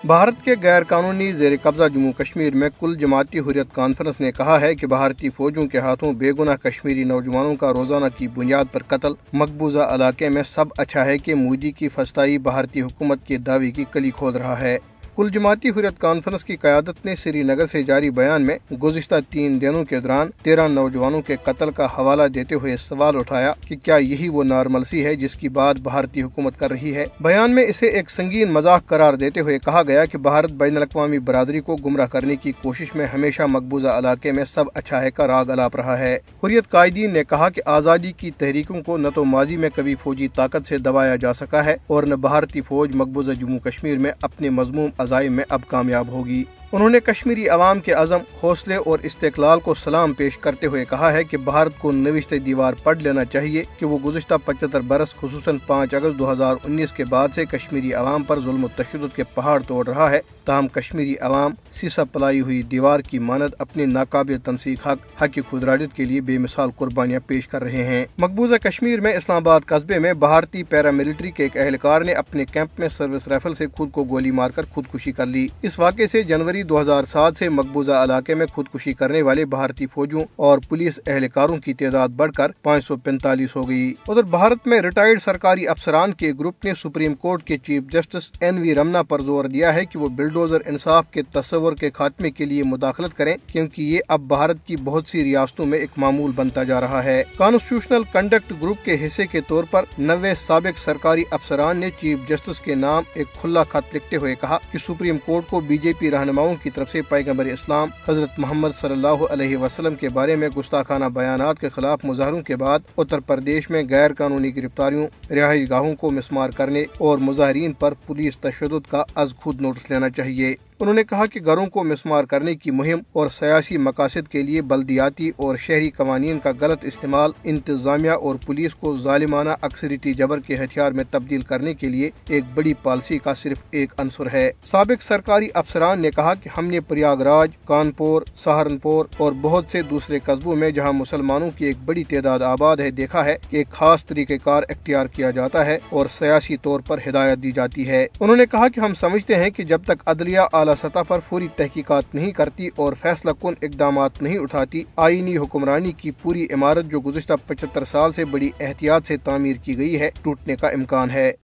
بھارت کے غیر قانونی زیر قبضہ جموں کشمیر میں کل جماعتی حریت کانفرنس نے کہا ہے کہ بھارتی فوجوں کے ہاتھوں بے گناہ کشمیری نوجوانوں کا روزانہ کی بنیاد پر قتل مقبوضہ علاقے میں سب اچھا ہے کہ مودی کی فسطائی بھارتی حکومت کے دعوے کی کلی کھول رہا ہے۔ کل جماعتی حریت کانفرنس کی قیادت نے سری نگر سے جاری بیان میں گزشتہ 3 دنوں کے دوران 13 نوجوانوں کے قتل کا حوالہ دیتے ہوئے سوال اٹھایا کہ کیا یہی وہ نارملسی ہے جس کی بات بھارتی حکومت کر رہی ہے۔ بیان میں اسے ایک سنگین مذاق قرار دیتے ہوئے کہا گیا کہ بھارت بین الاقوامی برادری کو گمراہ کرنے کی کوشش میں ہمیشہ مقبوضہ علاقے میں سب اچھا ہے کا راگ الاپ رہا ہے۔ حریت قائدین نے کہا کہ آزادی کی تحریکوں کو نہ تو ماضی میں کبھی فوجی طاقت سے دبایا جا سکا ہے اور نہ بھارتی فوج مقبوضہ جموں کشمیر میں اپنے مذموم عزائم میں اب کامیاب ہوگی۔ انہوں نے کشمیری عوام کے عزم، حوصلے اور استقلال کو سلام پیش کرتے ہوئے کہا ہے کہ بھارت کو نوشتہ دیوار پڑھ لینا چاہیے کہ وہ گزشتہ 75 برس خصوصاً 5 اگست 2019 کے بعد سے کشمیری عوام پر ظلم و تشدد کے پہاڑ توڑ رہا ہے، تاہم کشمیری عوام سیسا پلائی ہوئی دیوار کی مانند اپنے ناقابل تنسیق حق کی خودارادیت کے لیے بے مثال قربانیاں پیش کر رہے ہیں۔ مقبوضہ کشمیر میں اسلام آباد قصبے میں بھارتی پیراملٹری کے ایک اہلکار نے اپنے کیمپ میں سروس رائفل سے خود کو گولی مار کر خودکشی کر لی۔ اس واقعے سے جنوری 2007 سے مقبوضہ علاقے میں خودکشی کرنے والے بھارتی فوجوں اور پولیس اہلکاروں کی تعداد بڑھ کر 545 ہو گئی۔ ادھر بھارت میں ریٹائرڈ سرکاری افسران کے گروپ نے سپریم کورٹ کے چیف جسٹس این وی رمنا پر زور دیا ہے کہ وہ بلڈوزر انصاف کے تصور کے خاتمے کے لیے مداخلت کریں، کیونکہ یہ اب بھارت کی بہت سی ریاستوں میں ایک معمول بنتا جا رہا ہے۔ کانسٹیٹیوشنل کنڈکٹ گروپ کے حصے کے طور پر 90 سابق سرکاری افسران نے چیف جسٹس کے نام ایک کھلا خط لکھتے ہوئے کہا کہ سپریم کورٹ کو بی جے پی رہنماؤں کی طرف سے پیغمبر اسلام حضرت محمد صلی اللہ علیہ وسلم کے بارے میں گستاخانہ بیانات کے خلاف مظاہروں کے بعد اتر پردیش میں غیر قانونی گرفتاریوں، رہائش گاہوں کو مسمار کرنے اور مظاہرین پر پولیس تشدد کا از خود نوٹس لینا چاہیے۔ انہوں نے کہا کہ گھروں کو مسمار کرنے کی مہم اور سیاسی مقاصد کے لیے بلدیاتی اور شہری قوانین کا غلط استعمال انتظامیہ اور پولیس کو ظالمانہ اکثریتی جبر کے ہتھیار میں تبدیل کرنے کے لیے ایک بڑی پالیسی کا صرف ایک عنصر ہے۔ سابق سرکاری افسران نے کہا کہ ہم نے پریاگ راج، کانپور، سہارنپور اور بہت سے دوسرے قصبوں میں جہاں مسلمانوں کی ایک بڑی تعداد آباد ہے دیکھا ہے کہ ایک خاص طریقہ کار اختیار کیا جاتا ہے اور سیاسی طور پر ہدایت دی جاتی ہے۔ انہوں نے کہا کہ ہم سمجھتے ہیں کہ جب تک عدلیہ اعلیٰ سطح پر فوری تحقیقات نہیں کرتی اور فیصلہ کن اقدامات نہیں اٹھاتی، آئینی حکمرانی کی پوری عمارت جو گزشتہ 75 سال سے بڑی احتیاط سے تعمیر کی گئی ہے ٹوٹنے کا امکان ہے۔